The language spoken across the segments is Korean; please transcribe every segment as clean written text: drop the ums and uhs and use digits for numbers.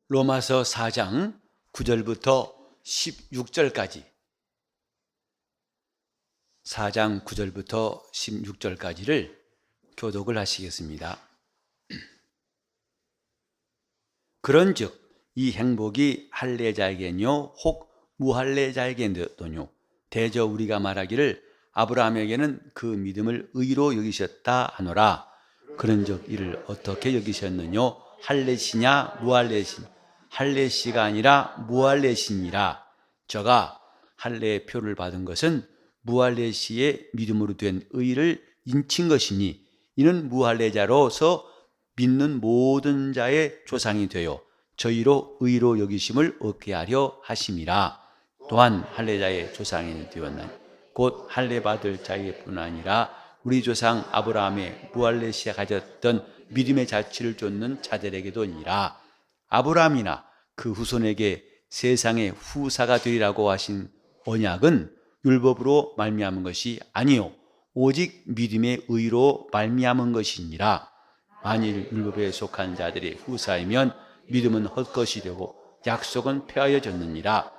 로마서 4장 9절부터 16절까지 4장 9절부터 16절까지를 교독을 하시겠습니다. 그런즉 이 행복이 할례자에게뇨 혹 무할례자에게도뇨 대저 우리가 말하기를 아브라함에게는 그 믿음을 의로 여기셨다 하노라. 그런즉 이를 어떻게 여기셨느뇨? 할례시냐 무할례시냐? 할례시가 아니라 무할례시니라. 저가 할례의 표를 받은 것은 무할례시의 믿음으로 된 의를 인친 것이니 이는 무할례자로서 믿는 모든 자의 조상이 되어 저희로 의로 여기심을 얻게 하려 하심이라. 또한 할례자의 조상이 되었나니 곧 할례 받을 자에게뿐 아니라 우리 조상 아브라함의 무할례시에 가졌던 믿음의 자취를 좇는 자들에게도니라. 아브라함이나 그 후손에게 세상의 후사가 되리라고 하신 언약은 율법으로 말미암은 것이 아니요 오직 믿음의 의로 말미암은 것이니라. 만일 율법에 속한 자들이 후사이면 믿음은 헛것이 되고 약속은 폐하여졌느니라.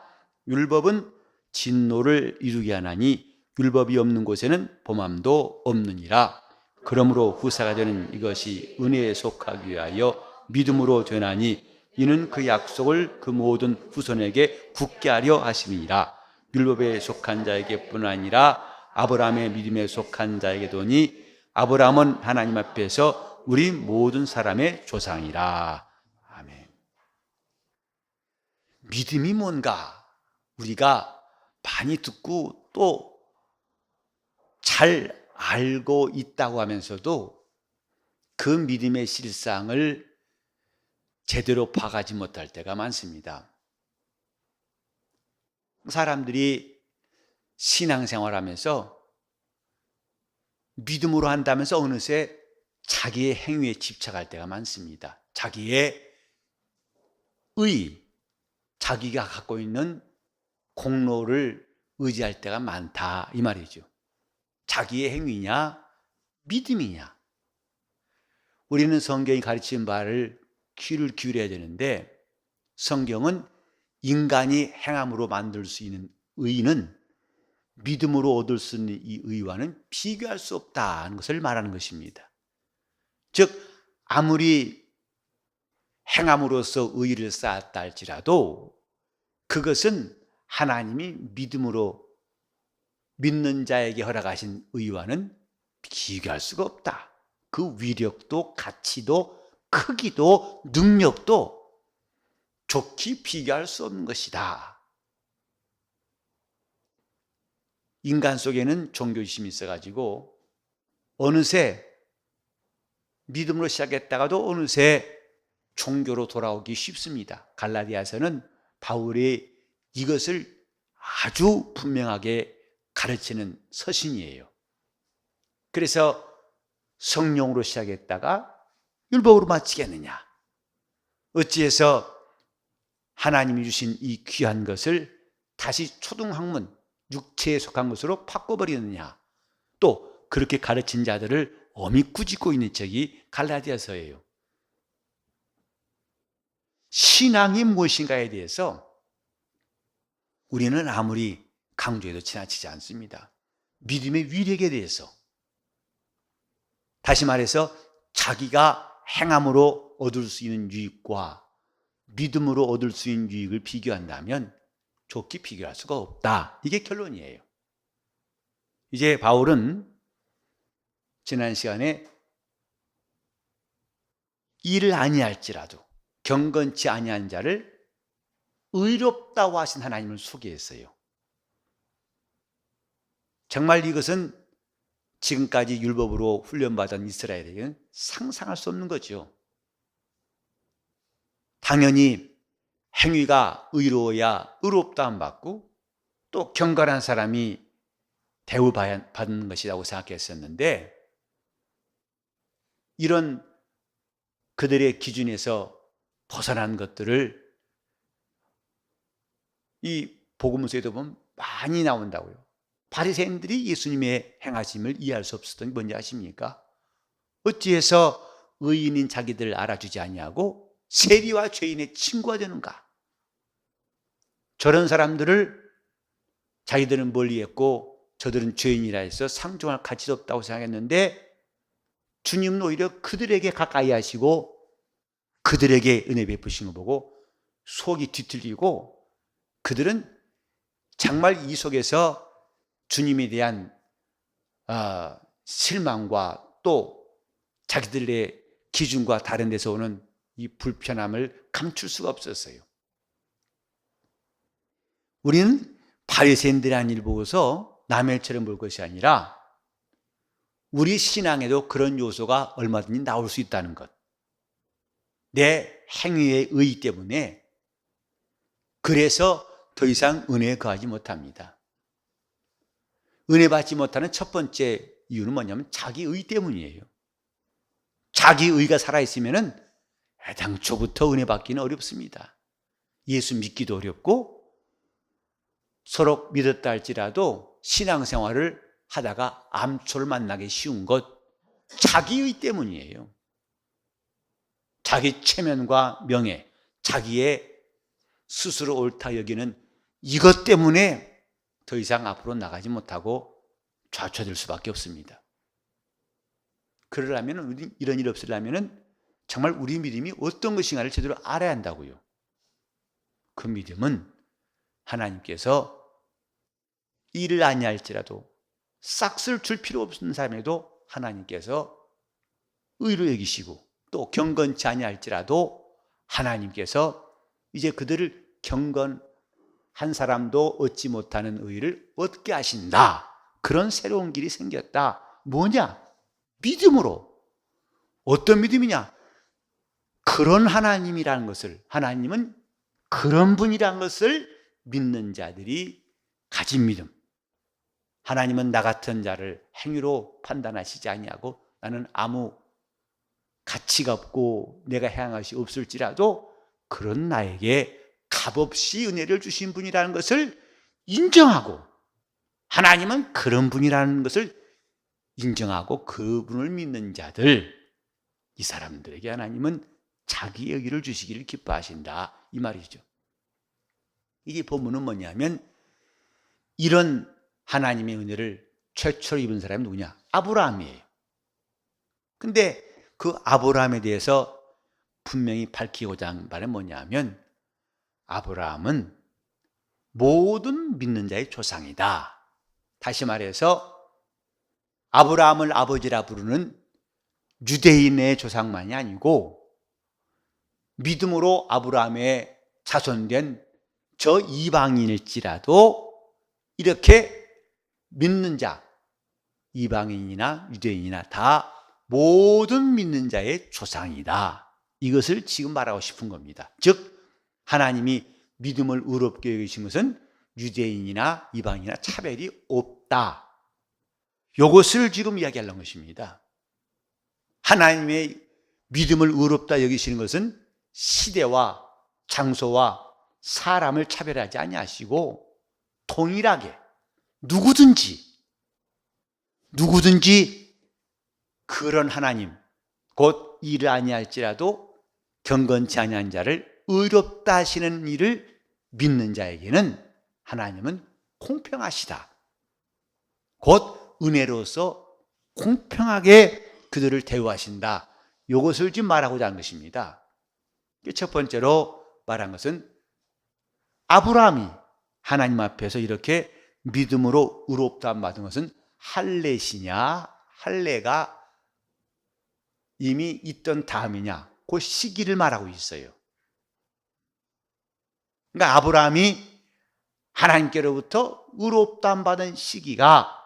율법은 진노를 이루게 하나니 율법이 없는 곳에는 범함도 없느니라. 그러므로 후사가 되는 이것이 은혜에 속하기 위하여 믿음으로 되나니 이는 그 약속을 그 모든 후손에게 굳게 하려 하심이니라. 율법에 속한 자에게뿐 아니라 아브라함의 믿음에 속한 자에게도니 아브라함은 하나님 앞에서 우리 모든 사람의 조상이라. 아멘. 믿음이 뭔가 우리가 많이 듣고 또 잘 알고 있다고 하면서도 그 믿음의 실상을 제대로 파악하지 못할 때가 많습니다. 사람들이 신앙생활하면서 믿음으로 한다면서 어느새 자기의 행위에 집착할 때가 많습니다. 자기의 자기가 갖고 있는 공로를 의지할 때가 많다 이 말이죠. 자기의 행위냐 믿음이냐. 우리는 성경이 가르친 바를 귀를 기울여야 되는데 성경은 인간이 행함으로 만들 수 있는 의는 믿음으로 얻을 수 있는 이 의와는 비교할 수 없다는 것을 말하는 것입니다. 즉 아무리 행함으로써 의를 쌓았다 할지라도 그것은 하나님이 믿음으로 믿는 자에게 허락하신 의와는 비교할 수가 없다. 그 위력도 가치도 크기도 능력도 좋게 비교할 수 없는 것이다. 인간 속에는 종교심이 있어가지고 어느새 믿음으로 시작했다가도 어느새 종교로 돌아오기 쉽습니다. 갈라디아서는 바울이 이것을 아주 분명하게 가르치는 서신이에요. 그래서 성령으로 시작했다가 율법으로 마치겠느냐? 어찌해서 하나님이 주신 이 귀한 것을 다시 초등학문, 육체에 속한 것으로 바꿔버리느냐? 또 그렇게 가르친 자들을 엄히 꾸짖고 있는 책이 갈라디아서예요. 신앙이 무엇인가에 대해서 우리는 아무리 강조해도 지나치지 않습니다. 믿음의 위력에 대해서 다시 말해서 자기가 행함으로 얻을 수 있는 유익과 믿음으로 얻을 수 있는 유익을 비교한다면 좋게 비교할 수가 없다. 이게 결론이에요. 이제 바울은 지난 시간에 일을 아니할지라도 경건치 아니한 자를 의롭다고 하신 하나님을 소개했어요. 정말 이것은 지금까지 율법으로 훈련받은 이스라엘에게는 상상할 수 없는 거죠. 당연히 행위가 의로워야 의롭다함 받고 또 경건한 사람이 대우받는 것이라고 생각했었는데 이런 그들의 기준에서 벗어난 것들을 이 복음서에도 보면 많이 나온다고요. 바리새인들이 예수님의 행하심을 이해할 수 없었던 게 뭔지 아십니까? 어찌해서 의인인 자기들을 알아주지 아니하고 세리와 죄인의 친구가 되는가? 저런 사람들을 자기들은 멀리했고 저들은 죄인이라 해서 상종할 가치도 없다고 생각했는데 주님은 오히려 그들에게 가까이 하시고 그들에게 은혜 베푸신 거 보고 속이 뒤틀리고 그들은 정말 이 속에서 주님에 대한 실망과 또 자기들의 기준과 다른 데서 오는 이 불편함을 감출 수가 없었어요. 우리는 바리새인들의 한 일 보고서 남의 일처럼 볼 것이 아니라 우리 신앙에도 그런 요소가 얼마든지 나올 수 있다는 것. 내 행위의 의 때문에 그래서 더 이상 은혜에 거하지 못합니다. 은혜 받지 못하는 첫 번째 이유는 뭐냐면 자기 의 때문이에요. 자기 의가 살아있으면 애당초부터 은혜 받기는 어렵습니다. 예수 믿기도 어렵고 서로 믿었다 할지라도 신앙생활을 하다가 암초를 만나기 쉬운 것 자기의 때문이에요. 자기 체면과 명예, 자기의 스스로 옳다 여기는 이것 때문에 더 이상 앞으로 나가지 못하고 좌초될 수밖에 없습니다. 그러려면 이런 일이 없으려면 정말 우리 믿음이 어떤 것인가를 제대로 알아야 한다고요. 그 믿음은 하나님께서 일을 아니할지라도 싹쓸 줄 필요 없는 사람에도 하나님께서 의로 여기시고 또 경건치 아니할지라도 하나님께서 이제 그들을 경건한 사람도 얻지 못하는 의를 얻게 하신다. 그런 새로운 길이 생겼다. 뭐냐? 믿음으로. 어떤 믿음이냐? 그런 하나님이라는 것을, 하나님은 그런 분이라는 것을 믿는 자들이 가진 믿음. 하나님은 나 같은 자를 행위로 판단하시지 아니하고 나는 아무 가치가 없고 내가 행할 것이 없을지라도 그런 나에게 값없이 은혜를 주신 분이라는 것을 인정하고 하나님은 그런 분이라는 것을 인정하고 그분을 믿는 자들, 이 사람들에게 하나님은 자기 여기를 주시기를 기뻐하신다 이 말이죠. 이게 본문은 뭐냐면 이런 하나님의 은혜를 최초로 입은 사람이 누구냐? 아브라함이에요. 근데 그 아브라함에 대해서 분명히 밝히고자 하는 말은 뭐냐면 아브라함은 모든 믿는 자의 조상이다. 다시 말해서 아브라함을 아버지라 부르는 유대인의 조상만이 아니고 믿음으로 아브라함의 자손된 저 이방인일지라도 이렇게 믿는 자, 이방인이나 유대인이나 다 모든 믿는 자의 조상이다. 이것을 지금 말하고 싶은 겁니다. 즉 하나님이 믿음을 의롭게 여기신 것은 유대인이나 이방인이나 차별이 없다. 이것을 지금 이야기하려는 것입니다. 하나님의 믿음을 의롭다 여기시는 것은 시대와 장소와 사람을 차별하지 아니하시고 동일하게 누구든지 그런 하나님 곧 일을 아니할지라도 경건치 아니한 자를 의롭다 하시는 일을 믿는 자에게는 하나님은 공평하시다. 곧 은혜로서 공평하게 그들을 대우하신다. 이것을 지금 말하고자 하는 것입니다. 첫 번째로 말한 것은 아브라함이 하나님 앞에서 이렇게 믿음으로 의롭다 받은 것은 할례시냐, 할례가 이미 있던 다음이냐, 그 시기를 말하고 있어요. 그러니까 아브라함이 하나님께로부터 의롭다 받은 시기가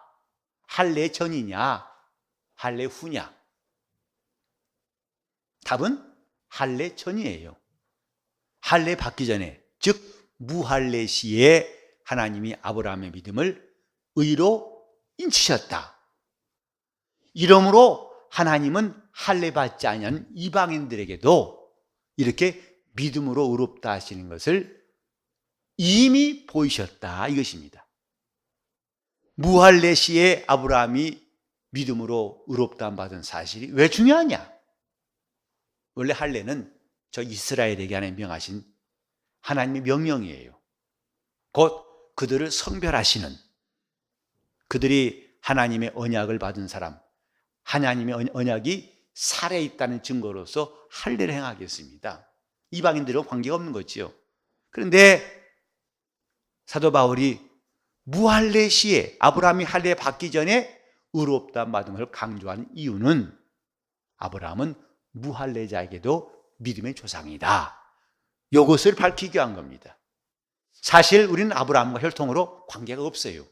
할례 전이냐, 할례 후냐? 답은 할례 전이에요. 할례 받기 전에, 즉 무할례 시에 하나님이 아브라함의 믿음을 의로 인치셨다. 이러므로 하나님은 할례 받지 아니한 이방인들에게도 이렇게 믿음으로 의롭다 하시는 것을 이미 보이셨다 이것입니다. 무할례 시에 아브라함이 믿음으로 의롭다 받은 사실이 왜 중요하냐? 원래 할례는 저 이스라엘에게 하나님 명하신 하나님의 명령이에요. 곧 그들을 성별하시는, 그들이 하나님의 언약을 받은 사람, 하나님의 언약이 살아있다는 증거로서 할례를 행하겠습니다. 이방인들은 관계가 없는 거지요. 그런데 사도 바울이 무할례 시에, 아브라함이 할례 받기 전에 의롭다 받은 걸 강조한 이유는 아브라함은 무할례자에게도 믿음의 조상이다, 이것을 밝히기 위한 겁니다. 사실 우리는 아브라함과 혈통으로 관계가 없어요.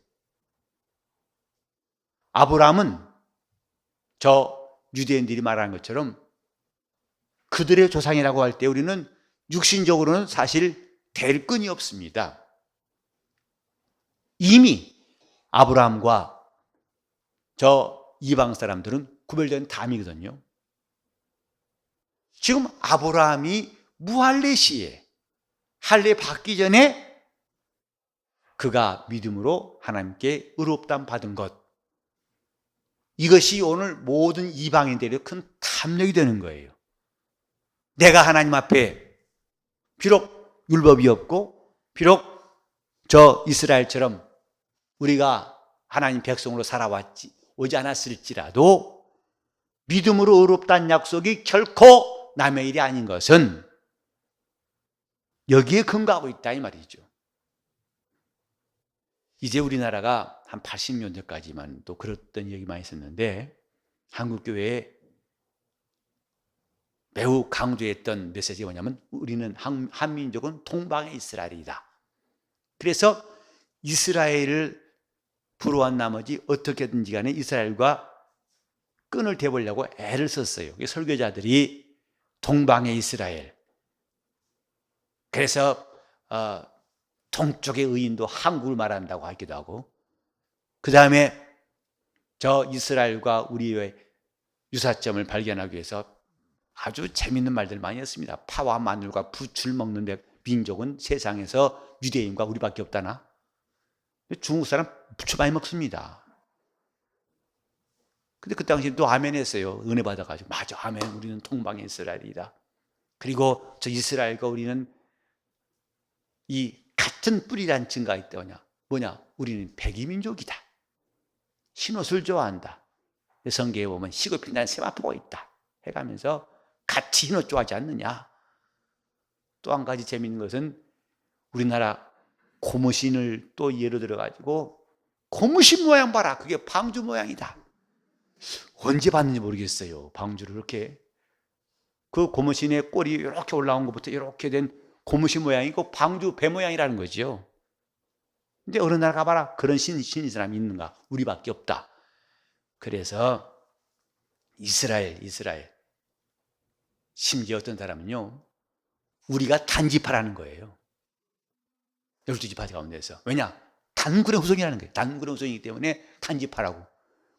아브라함은 저 유대인들이 말하는 것처럼 그들의 조상이라고 할 때 우리는 육신적으로는 사실 될 끈이 없습니다. 이미 아브라함과 저 이방 사람들은 구별된 담이거든요. 지금 아브라함이 무할례 시에, 할례 받기 전에 그가 믿음으로 하나님께 의롭다함 받은 것, 이것이 오늘 모든 이방인들의 큰 탐욕이 되는 거예요. 내가 하나님 앞에 비록 율법이 없고 비록 저 이스라엘처럼 우리가 하나님 백성으로 오지 않았을지라도 믿음으로 의롭다는 약속이 결코 남의 일이 아닌 것은 여기에 근거하고 있다, 이 말이죠. 이제 우리나라가 한 80년대까지만 또 그랬던 얘기 많이 있었는데, 한국교회에 매우 강조했던 메시지가 뭐냐면 우리는 한민족은 동방의 이스라엘이다. 그래서 이스라엘을 부러워한 나머지 어떻게든지 간에 이스라엘과 끈을 대보려고 애를 썼어요. 설교자들이 동방의 이스라엘, 그래서 동쪽의 의인도 한국을 말한다고 하기도 하고, 그 다음에 저 이스라엘과 우리의 유사점을 발견하기 위해서 아주 재밌는 말들 많이 했습니다. 파와 마늘과 부추를 먹는 민족은 세상에서 유대인과 우리밖에 없다나? 중국 사람 부추 많이 먹습니다. 근데 그 당시에 또 아멘 했어요. 은혜 받아가지고. 맞아, 아멘, 우리는 동방의 이스라엘이다. 그리고 저 이스라엘과 우리는 이 같은 뿌리란 증거가 있다. 뭐냐? 우리는 백이민족이다. 흰옷을 좋아한다. 성경에 보면 희고 빛나는 세마포가 있다 해가면서 같이 흰옷 좋아하지 않느냐. 또 한 가지 재미있는 것은 우리나라 고무신을 또 예로 들어가지고, 고무신 모양 봐라, 그게 방주 모양이다. 언제 봤는지 모르겠어요. 방주를 이렇게, 그 고무신의 꼬리 이렇게 올라온 것부터 이렇게 된 고무신 모양이고 방주 배 모양이라는 거죠. 근데 어느 나라 가봐라, 그런 신이 사람이 있는가? 우리밖에 없다. 그래서 이스라엘, 심지어 어떤 사람은요, 우리가 단지파라는 거예요. 12지파 가운데서. 왜냐? 단군의 후손이라는 거예요. 단군의 후손이기 때문에 단지파라고.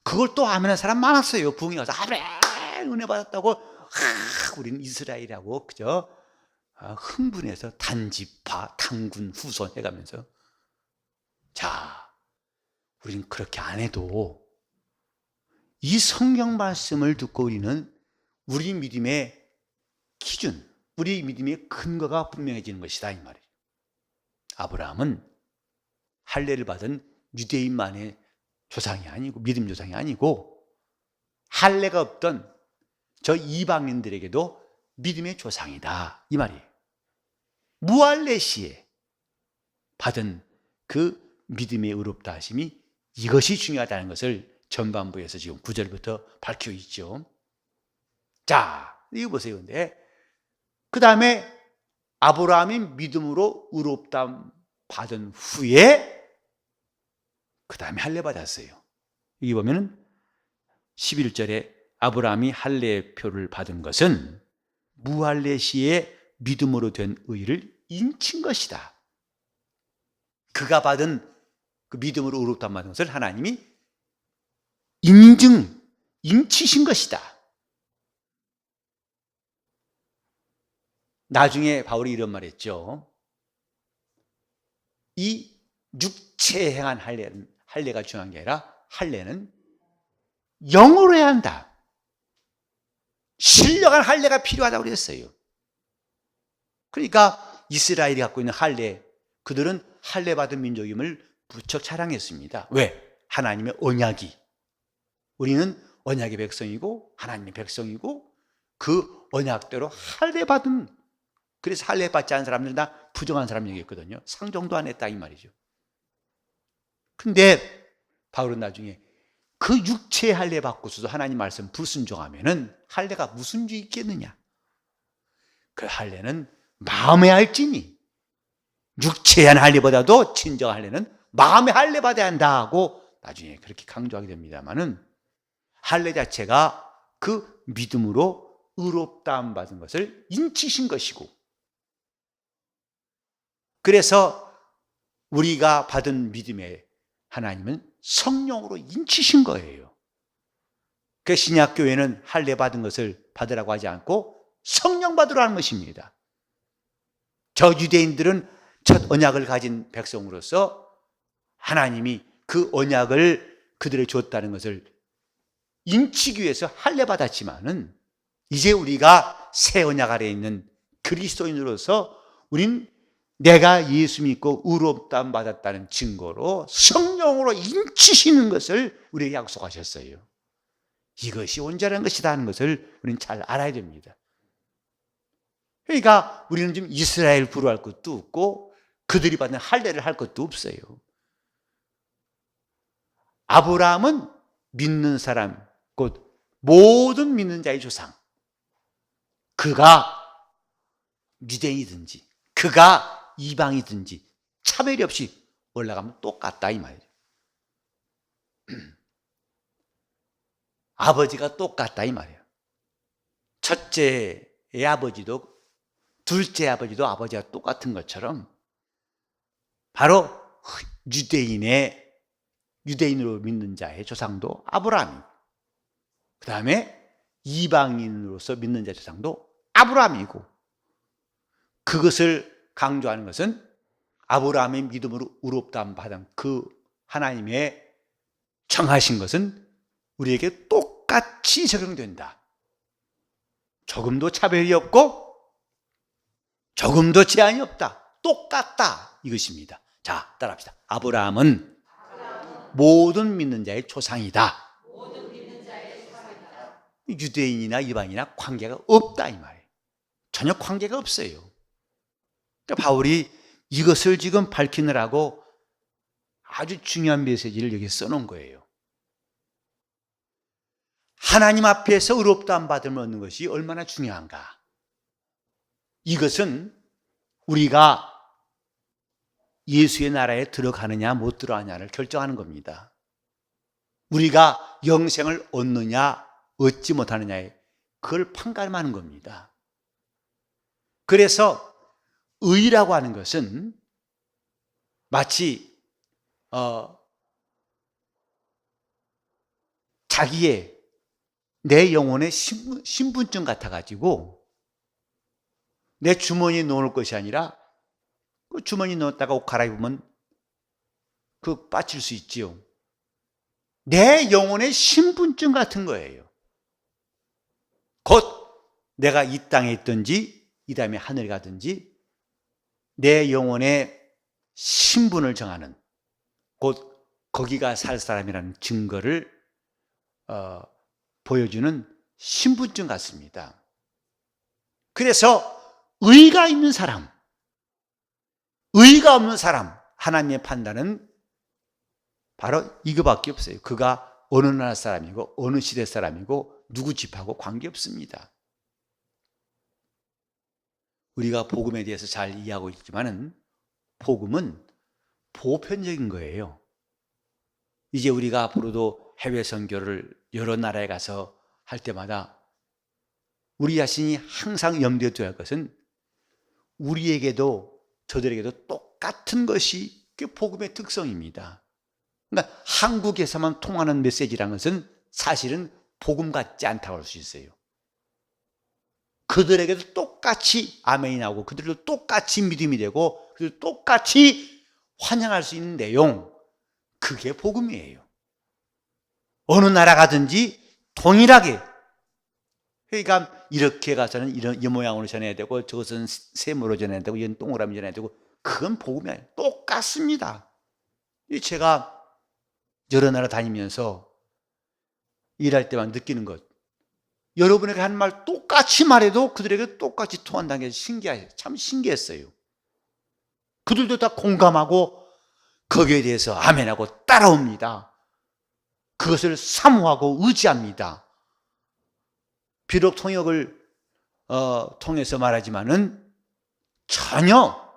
그걸 또 아멘한 사람 많았어요. 부흥에 가서 아멘, 은혜 받았다고, 우리는 이스라엘이라고, 그죠? 흥분해서 단지파, 단군 후손 해가면서. 자, 우리는 그렇게 안 해도 이 성경 말씀을 듣고 우리는 우리 믿음의 기준, 우리 믿음의 근거가 분명해지는 것이다, 이 말이에요. 아브라함은 할례를 받은 유대인만의 조상이 아니고, 믿음 조상이 아니고, 할례가 없던 저 이방인들에게도 믿음의 조상이다, 이 말이에요. 무할례 시에 받은 그 믿음의 의롭다 하심이, 이것이 중요하다는 것을 전반부에서 지금 9절부터 밝혀 있죠. 자, 이거 보세요. 근데 그 다음에 아브라함이 믿음으로 의롭다 받은 후에 그 다음에 할례 받았어요. 여기 보면은 11절에 아브라함이 할례표를 받은 것은 무할례 시에 믿음으로 된 의를 인친 것이다. 그가 받은 그 믿음으로 의롭다 받은 것을 하나님이 인치신 것이다. 나중에 바울이 이런 말 했죠. 이 육체에 행한 할례가 중요한 게 아니라 할례는 영으로 해야 한다. 신령한 할례가 필요하다고 그랬어요. 그러니까 이스라엘이 갖고 있는 할례, 그들은 할례 받은 민족임을 무척 자랑했습니다. 왜? 하나님의 언약이, 우리는 언약의 백성이고 하나님의 백성이고 그 언약대로 할례 받은, 그래서 할례 받지 않은 사람들은 다 부정한 사람 얘기했거든요. 상종도 안 했다 이 말이죠. 근데 바울은 나중에 그 육체의 할례 받고서도 하나님 말씀 불순종하면은 할례가 무슨 주 있겠느냐? 그 할례는 마음의 할지니, 육체의 한 할례보다도 진정 할례는 마음의 할례 받아야 한다 하고 나중에 그렇게 강조하게 됩니다만은, 할례 자체가 그 믿음으로 의롭다함 받은 것을 인치신 것이고, 그래서 우리가 받은 믿음에 하나님은 성령으로 인치신 거예요. 그 신약교회는 할례 받은 것을 받으라고 하지 않고 성령 받으라 하는 것입니다. 저 유대인들은 첫 언약을 가진 백성으로서 하나님이 그 언약을 그들에게 줬다는 것을 인치기 위해서 할례 받았지만은, 이제 우리가 새 언약 아래에 있는 그리스도인으로서 우린 내가 예수 믿고 의롭다함 받았다는 증거로 성령으로 인치시는 것을 우리에게 약속하셨어요. 이것이 온전한 것이다 하는 것을 우리는 잘 알아야 됩니다. 그러니까 우리는 지금 이스라엘 부르할 것도 없고 그들이 받는 할례를 할 것도 없어요. 아브라함은 믿는 사람, 곧 모든 믿는 자의 조상. 그가 유대인이든지 그가 이방이든지 차별이 없이 올라가면 똑같다 이 말이에요. 아버지가 똑같다 이 말이에요. 첫째의 아버지도 둘째 아버지도 아버지가 똑같은 것처럼 바로 유대인으로 믿는 자의 조상도 아브라함이고, 그 다음에 이방인으로서 믿는 자의 조상도 아브라함이고, 그것을 강조하는 것은 아브라함의 믿음으로 의롭다함 받은 그 하나님의 정하신 것은 우리에게 똑같이 적용된다. 조금도 차별이 없고 조금도 제한이 없다. 똑같다. 이것입니다. 자, 따라합시다. 아브라함은 모든 믿는 자의 조상이다. 유대인이나 이방이나 관계가 없다 이 말이에요. 전혀 관계가 없어요. 그러니까 바울이 이것을 지금 밝히느라고 아주 중요한 메시지를 여기 써놓은 거예요. 하나님 앞에서 의롭다함 받음을 얻는 것이 얼마나 중요한가. 이것은 우리가 예수의 나라에 들어가느냐 못 들어가느냐를 결정하는 겁니다. 우리가 영생을 얻느냐 얻지 못하느냐에 그걸 판가름하는 겁니다. 그래서 의라고 하는 것은 마치 자기의 내 영혼의 신분증 같아가지고 내 주머니에 넣어놓을 것이 아니라 그 주머니에 넣었다가 옷 갈아입으면 그 빠질 수 있지요. 내 영혼의 신분증 같은 거예요. 곧 내가 이 땅에 있든지 이 다음에 하늘에 가든지 내 영혼의 신분을 정하는, 곧 거기가 살 사람이라는 증거를 보여주는 신분증 같습니다. 그래서 의가 있는 사람, 의가 없는 사람, 하나님의 판단은 바로 이거밖에 없어요. 그가 어느 나라 사람이고 어느 시대 사람이고 누구 집하고 관계없습니다. 우리가 복음에 대해서 잘 이해하고 있지만은 복음은 보편적인 거예요. 이제 우리가 앞으로도 해외 선교를 여러 나라에 가서 할 때마다 우리 자신이 항상 염두에 둬야 할 것은 우리에게도 저들에게도 똑같은 것이 그 복음의 특성입니다. 그러니까 한국에서만 통하는 메시지라는 것은 사실은 복음 같지 않다고 할 수 있어요. 그들에게도 똑같이 아멘이 나오고 그들도 똑같이 믿음이 되고 그들도 똑같이 환영할 수 있는 내용, 그게 복음이에요. 어느 나라 가든지 동일하게. 그러니까 이렇게 가서는 이런 이 모양으로 전해야 되고 저것은 세모로 전해야 되고 이건 동그라미 전해야 되고 그건 복음이 아니에요. 똑같습니다. 제가 여러 나라 다니면서 일할 때만 느끼는 것. 여러분에게 한 말 똑같이 말해도 그들에게 똑같이 통한다는 게 신기해요. 참 신기했어요. 그들도 다 공감하고 거기에 대해서 아멘하고 따라옵니다. 그것을 사모하고 의지합니다. 비록 통역을 통해서 말하지만은 전혀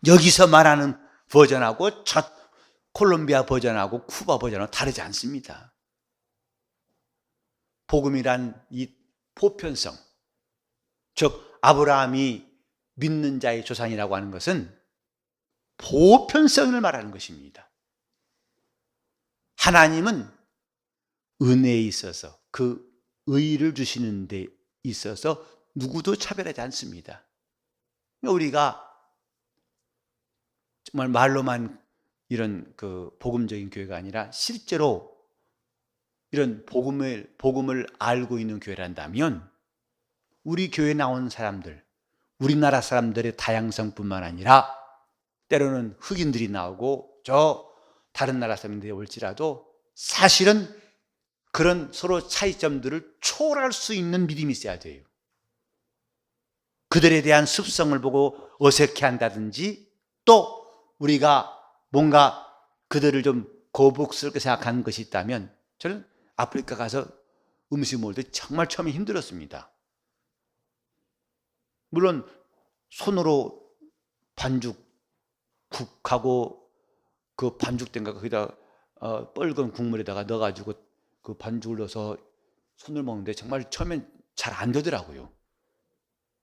여기서 말하는 버전하고 콜롬비아 버전하고 쿠바 버전하고 다르지 않습니다. 복음이란 이 보편성, 즉 아브라함이 믿는 자의 조상이라고 하는 것은 보편성을 말하는 것입니다. 하나님은 은혜에 있어서 그 의를 주시는 데 있어서 누구도 차별하지 않습니다. 우리가 정말 말로만 이런 그 복음적인 교회가 아니라 실제로 이런 복음을 알고 있는 교회란다면 우리 교회에 나온 사람들, 우리나라 사람들의 다양성뿐만 아니라 때로는 흑인들이 나오고 저 다른 나라 사람들이 올지라도 사실은 그런 서로 차이점들을 초월할 수 있는 믿음이 있어야 돼요. 그들에 대한 습성을 보고 어색해한다든지 또 우리가 뭔가 그들을 좀 거북스럽게 생각하는 것이 있다면 저는 아프리카 가서 음식 먹을 때 정말 처음에 힘들었습니다. 물론 손으로 반죽국하고 그 반죽된 거 거기다 뻘건 국물에다가 넣어가지고 그 반죽을 넣어서 손을 먹는데 정말 처음엔 잘 안 되더라고요.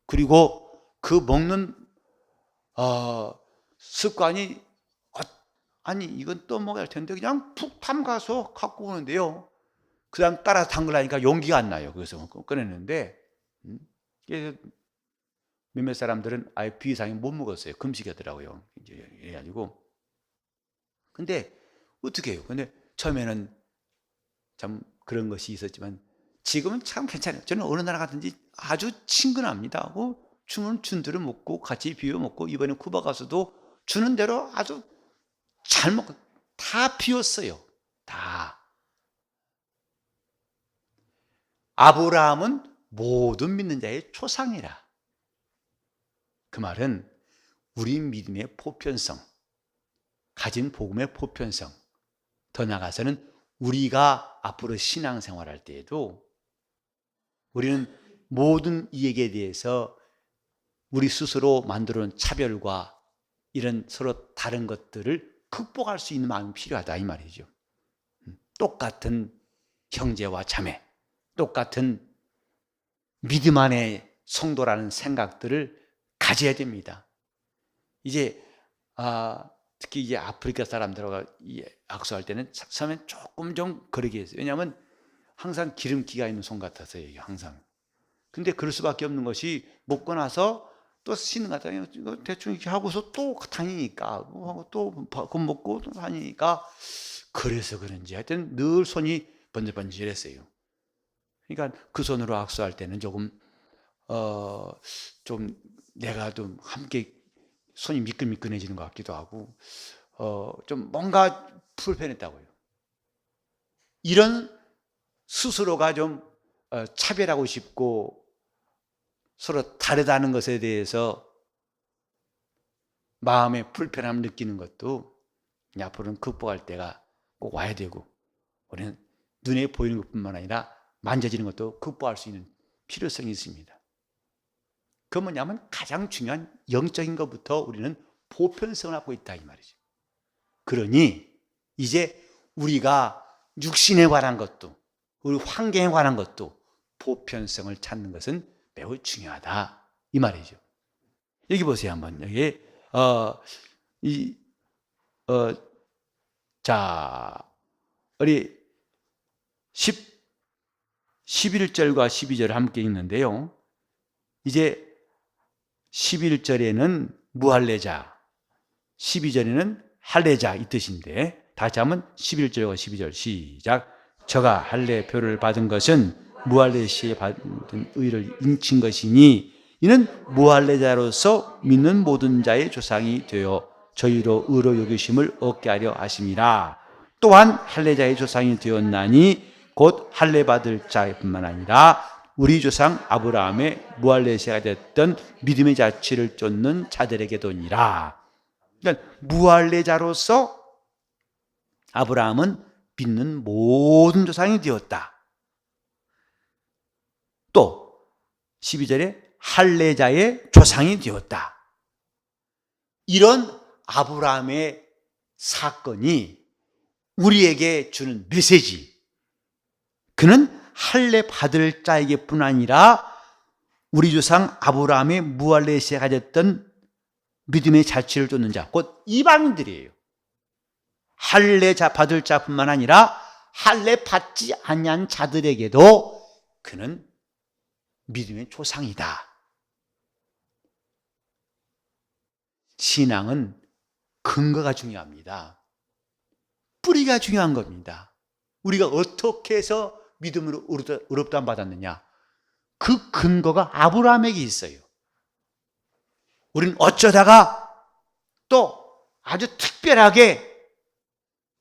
그리고 그 먹는 습관이 아니 이건 또 먹어야 할 텐데 그냥 푹 담가서 갖고 오는데요. 그냥 따라 담그려니까 용기가 안 나요. 그래서 꺼냈는데 몇몇 사람들은 아예 비상이 못 먹었어요. 금식하더라고요. 이제 해가지고. 근데 어떻게 해요? 근데 처음에는 참 그런 것이 있었지만 지금은 참 괜찮아요. 저는 어느 나라 가든지 아주 친근합니다. 주면 준 대로 먹고 같이 비벼 먹고 이번에 쿠바 가서도 주는 대로 아주 잘 먹고 다 비웠어요. 다. 아브라함은 모든 믿는 자의 초상이라. 그 말은 우리 믿음의 보편성, 가진 복음의 보편성, 더 나아가서는 우리가 앞으로 신앙생활할 때에도 우리는 모든 이익에 대해서 우리 스스로 만들어 놓은 차별과 이런 서로 다른 것들을 극복할 수 있는 마음이 필요하다 이 말이죠. 똑같은 형제와 자매, 똑같은 믿음 안의 성도라는 생각들을 가져야 됩니다. 이제 특히 이제 아프리카 사람들과 악수할 때는 처음엔 조금 좀 그러게 했어요. 왜냐하면 항상 기름기가 있는 손 같아서요. 이게 항상. 근데 그럴 수밖에 없는 것이 먹고 나서 또 씻는 것 같아요. 대충 이렇게 하고서 또 다니니까 또 밥 먹고 또 다니니까 그래서 그런지 하여튼 늘 손이 번질번질했어요. 그러니까 그 손으로 악수할 때는 조금 좀 내가 좀 함께 손이 미끈미끈해지는 것 같기도 하고 좀 뭔가 불편했다고요. 이런 스스로가 좀 차별하고 싶고 서로 다르다는 것에 대해서 마음의 불편함을 느끼는 것도 앞으로는 극복할 때가 꼭 와야 되고 우리는 눈에 보이는 것뿐만 아니라 만져지는 것도 극복할 수 있는 필요성이 있습니다. 그 뭐냐면 가장 중요한 영적인 것부터 우리는 보편성을 갖고 있다 이 말이죠. 그러니 이제 우리가 육신에 관한 것도 우리 환경에 관한 것도 보편성을 찾는 것은 매우 중요하다 이 말이죠. 여기 보세요 한번 여기 자 우리 11절과 12절 함께 읽는데요. 이제 11절에는 무할례자, 12절에는 할례자 이 뜻인데 다시 한번 11절과 12절 시작. 저가 할례표를 받은 것은 무할레시에 받은 의를 인친 것이니 이는 무할레자로서 믿는 모든 자의 조상이 되어 저희로 의로 여기심을 얻게 하려 하심이라. 또한 할례자의 조상이 되었나니 곧 할례 받을 자뿐만 아니라 우리 조상 아브라함의 무할레시가 됐던 믿음의 자취를 쫓는 자들에게도니라. 그러니까 무할레자로서 아브라함은 믿는 모든 조상이 되었다. 또 12절에 할례자의 조상이 되었다. 이런 아브라함의 사건이 우리에게 주는 메시지, 그는 할례 받을 자에게뿐 아니라 우리 조상 아브라함의 무할레시에 가졌던 믿음의 자취를 쫓는 자, 곧 이방인들이에요. 할례 받을 자뿐만 아니라 할례 받지 아니한 자들에게도 그는 믿음의 조상이다. 신앙은 근거가 중요합니다. 뿌리가 중요한 겁니다. 우리가 어떻게 해서 믿음으로 의롭다함 받았느냐? 그 근거가 아브라함에게 있어요. 우리는 어쩌다가 또 아주 특별하게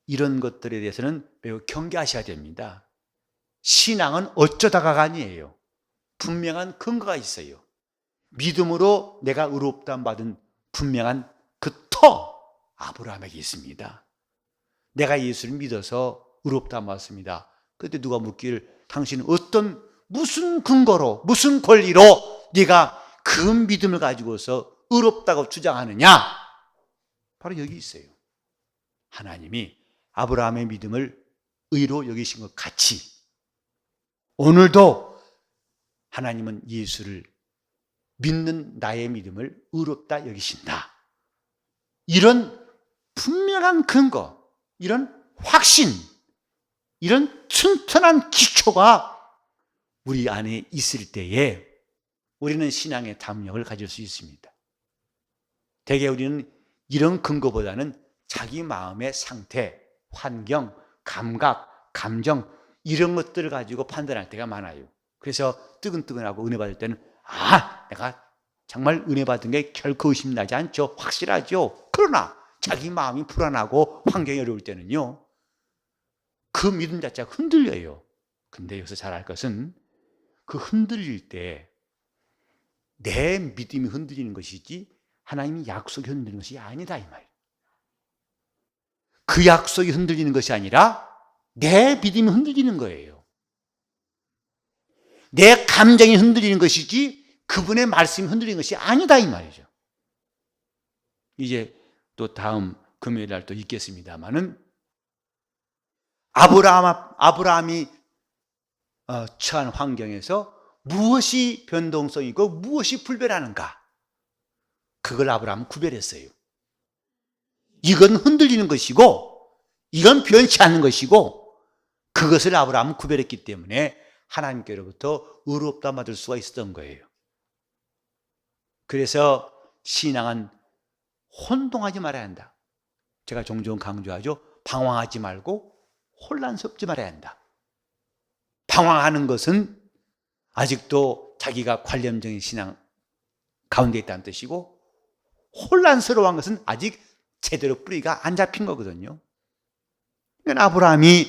이런 것들에 대해서는 매우 경계하셔야 됩니다. 신앙은 어쩌다가가 아니에요. 분명한 근거가 있어요. 믿음으로 내가 의롭다함 받은 분명한 그 터, 아브라함에게 있습니다. 내가 예수를 믿어서 의롭다함 받았습니다. 그때 누가 묻기를 당신은 무슨 근거로, 무슨 권리로 네가 그 믿음을 가지고서 의롭다고 주장하느냐? 바로 여기 있어요. 하나님이 아브라함의 믿음을 의로 여기신 것 같이 오늘도 하나님은 예수를 믿는 나의 믿음을 의롭다 여기신다. 이런 분명한 근거, 이런 확신, 이런 튼튼한 기초가 우리 안에 있을 때에 우리는 신앙의 담력을 가질 수 있습니다. 대개 우리는 이런 근거보다는 자기 마음의 상태, 환경, 감각, 감정 이런 것들을 가지고 판단할 때가 많아요. 그래서 뜨근뜨근하고 은혜 받을 때는 내가 정말 은혜 받은 게 결코 의심나지 않죠. 확실하죠. 그러나 자기 마음이 불안하고 환경이 어려울 때는요, 그 믿음 자체가 흔들려요. 근데 여기서 잘 알 것은 그 흔들릴 때 내 믿음이 흔들리는 것이지 하나님이 약속이 흔들리는 것이 아니다 이 말이에요. 그 약속이 흔들리는 것이 아니라 내 믿음이 흔들리는 거예요. 내 감정이 흔들리는 것이지 그분의 말씀이 흔들리는 것이 아니다 이 말이죠. 이제 또 다음 금요일 날 또 있겠습니다만은 아브라함이 처한 환경에서 무엇이 변동성이고 무엇이 불변하는가? 그걸 아브라함은 구별했어요. 이건 흔들리는 것이고 이건 변치 않는 것이고 그것을 아브라함은 구별했기 때문에 하나님께로부터 의롭다 받을 수가 있었던 거예요. 그래서 신앙은 혼동하지 말아야 한다. 제가 종종 강조하죠. 방황하지 말고 혼란스럽지 말아야 한다. 방황하는 것은 아직도 자기가 관념적인 신앙 가운데 있다는 뜻이고, 혼란스러운 것은 아직 제대로 뿌리가 안 잡힌 거거든요. 그러니까 아브라함이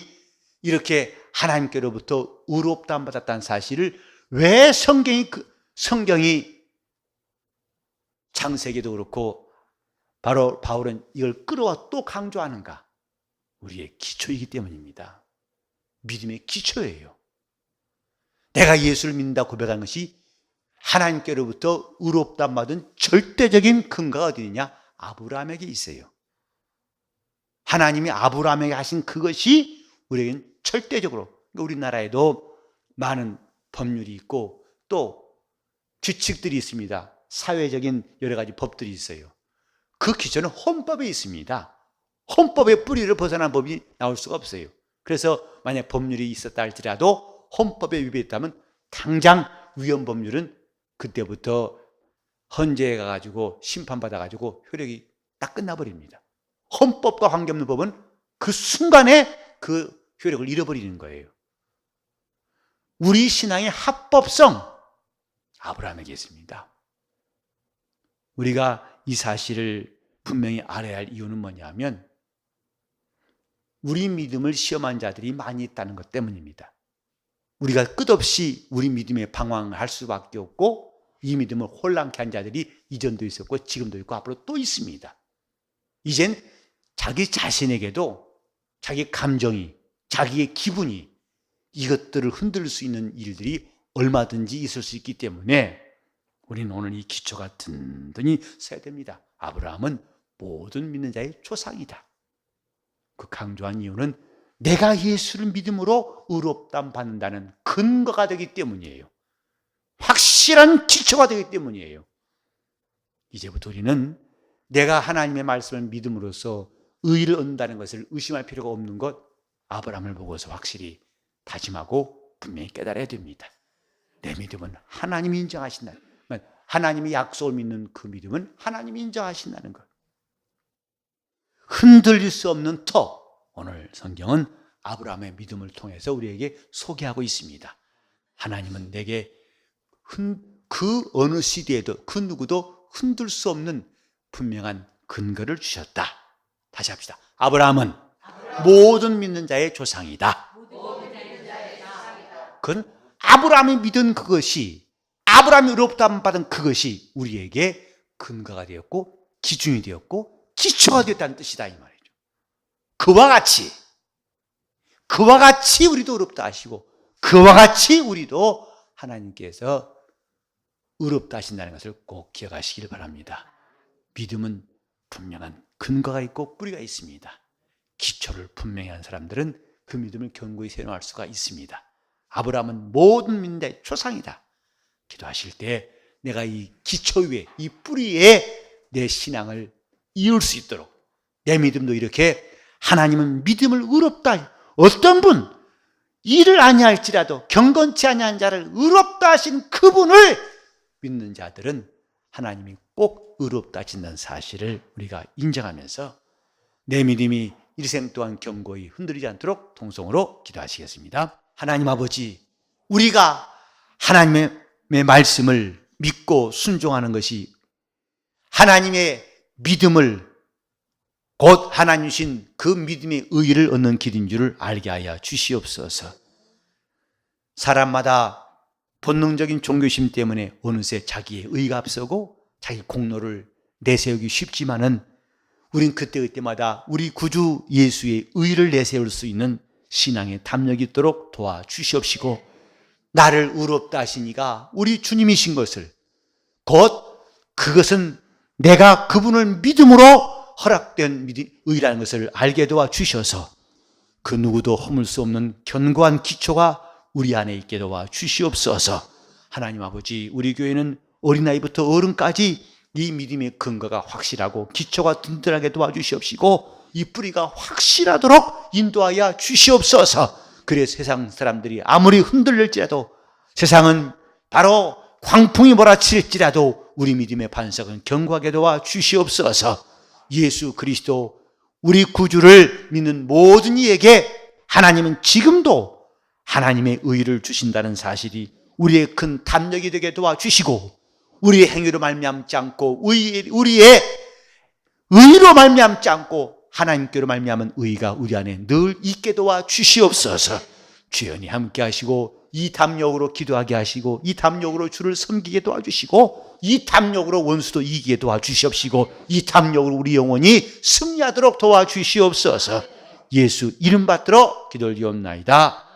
이렇게 하나님께로부터 의롭다함 받았다는 사실을 왜 성경이 창세기도 그렇고 바로 바울은 이걸 끌어와 또 강조하는가? 우리의 기초이기 때문입니다. 믿음의 기초예요. 내가 예수를 믿는다 고백한 것이 하나님께로부터 의롭다함 받은 절대적인 근거가 어디 있느냐? 아브라함에게 있어요. 하나님이 아브라함에게 하신 그것이 우리에게는 절대적으로, 우리나라에도 많은 법률이 있고 또 규칙들이 있습니다. 사회적인 여러 가지 법들이 있어요. 그 기초는 헌법에 있습니다. 헌법의 뿌리를 벗어난 법이 나올 수가 없어요. 그래서 만약 법률이 있었다 할지라도 헌법에 위배했다면 당장 위헌 법률은 그때부터 헌재에 가가지고 심판받아가지고 효력이 딱 끝나버립니다. 헌법과 관계없는 법은 그 순간에 그 효력을 잃어버리는 거예요. 우리 신앙의 합법성, 아브라함에게 있습니다. 우리가 이 사실을 분명히 알아야 할 이유는 뭐냐면 우리 믿음을 시험한 자들이 많이 있다는 것 때문입니다. 우리가 끝없이 우리 믿음에 방황할 수밖에 없고 이 믿음을 혼란케 한 자들이 이전도 있었고 지금도 있고 앞으로 또 있습니다. 이젠 자기 자신에게도 자기 감정이, 자기의 기분이 이것들을 흔들 수 있는 일들이 얼마든지 있을 수 있기 때문에 우리는 오늘 이 기초가 든든히 서야 됩니다. 아브라함은 모든 믿는 자의 조상이다. 그 강조한 이유는 내가 예수를 믿음으로 의롭다함 받는다는 근거가 되기 때문이에요. 확실한 기초가 되기 때문이에요. 이제부터 우리는 내가 하나님의 말씀을 믿음으로써 의를 얻는다는 것을 의심할 필요가 없는 것, 아브라함을 보고서 확실히 다짐하고 분명히 깨달아야 됩니다. 내 믿음은 하나님이 인정하신다는 것, 하나님의 약속을 믿는 그 믿음은 하나님이 인정하신다는 것. 흔들릴 수 없는 터, 오늘 성경은 아브라함의 믿음을 통해서 우리에게 소개하고 있습니다. 하나님은 내게 그 어느 시대에도 그 누구도 흔들 수 없는 분명한 근거를 주셨다. 다시 합시다. 아브라함은 모든 믿는 자의 조상이다. 그건 아브라함이 믿은 그것이, 아브라함이 의롭다함 받은 그것이 우리에게 근거가 되었고 기준이 되었고 기초가 되었다는 뜻이다 이 말이죠. 그와 같이 우리도 의롭다 하시고 그와 같이 우리도 하나님께서 의롭다 하신다는 것을 꼭 기억하시길 바랍니다. 믿음은 분명한 근거가 있고 뿌리가 있습니다. 기초를 분명히 한 사람들은 그 믿음을 견고히 세워놓을 수가 있습니다. 아브라함은 모든 민대의 조상이다. 기도하실 때 내가 이 기초 위에, 이 뿌리에 내 신앙을 이을 수 있도록 내 믿음도 이렇게 하나님은 믿음을 의롭다, 어떤 분 일을 아니할지라도 경건치 아니한 자를 의롭다 하신 그분을 믿는 자들은 하나님이 꼭 의롭다 하신다는 사실을 우리가 인정하면서 내 믿음이 일생 동안 견고히 흔들리지 않도록 통성으로 기도하시겠습니다. 하나님 아버지, 우리가 하나님의 말씀을 믿고 순종하는 것이 하나님의 믿음을 곧 하나님 주신 그 믿음의 의의를 얻는 길인 줄을 알게 하여 주시옵소서. 사람마다 본능적인 종교심 때문에 어느새 자기의 의가 앞서고 자기 공로를 내세우기 쉽지만은 우린 그때마다 우리 구주 예수의 의를 내세울 수 있는 신앙의 담력이 있도록 도와주시옵시고 나를 의롭다 하시니가 우리 주님이신 것을 곧 그것은 내가 그분을 믿음으로 허락된 의라는 것을 알게 도와주셔서 그 누구도 허물 수 없는 견고한 기초가 우리 안에 있게 도와주시옵소서. 하나님 아버지, 우리 교회는 어린아이부터 어른까지 이 믿음의 근거가 확실하고 기초가 든든하게 도와주시옵시고 이 뿌리가 확실하도록 인도하여 주시옵소서. 그래 세상 사람들이 아무리 흔들릴지라도 세상은 바로 광풍이 몰아칠지라도 우리 믿음의 반석은 견고하게 도와주시옵소서. 예수 그리스도 우리 구주를 믿는 모든 이에게 하나님은 지금도 하나님의 의를 주신다는 사실이 우리의 큰 담력이 되게 도와주시고 우리의 행위로 말미암지 않고 우리의 의로 말미암지 않고 하나님께로 말미암은 의가 우리 안에 늘 있게 도와주시옵소서. 주연이 함께 하시고 이 담력으로 기도하게 하시고 이 담력으로 주를 섬기게 도와주시고 이 담력으로 원수도 이기게 도와주시옵시고 이 담력으로 우리 영혼이 승리하도록 도와주시옵소서. 예수 이름 받들어 기도를 드리옵나이다.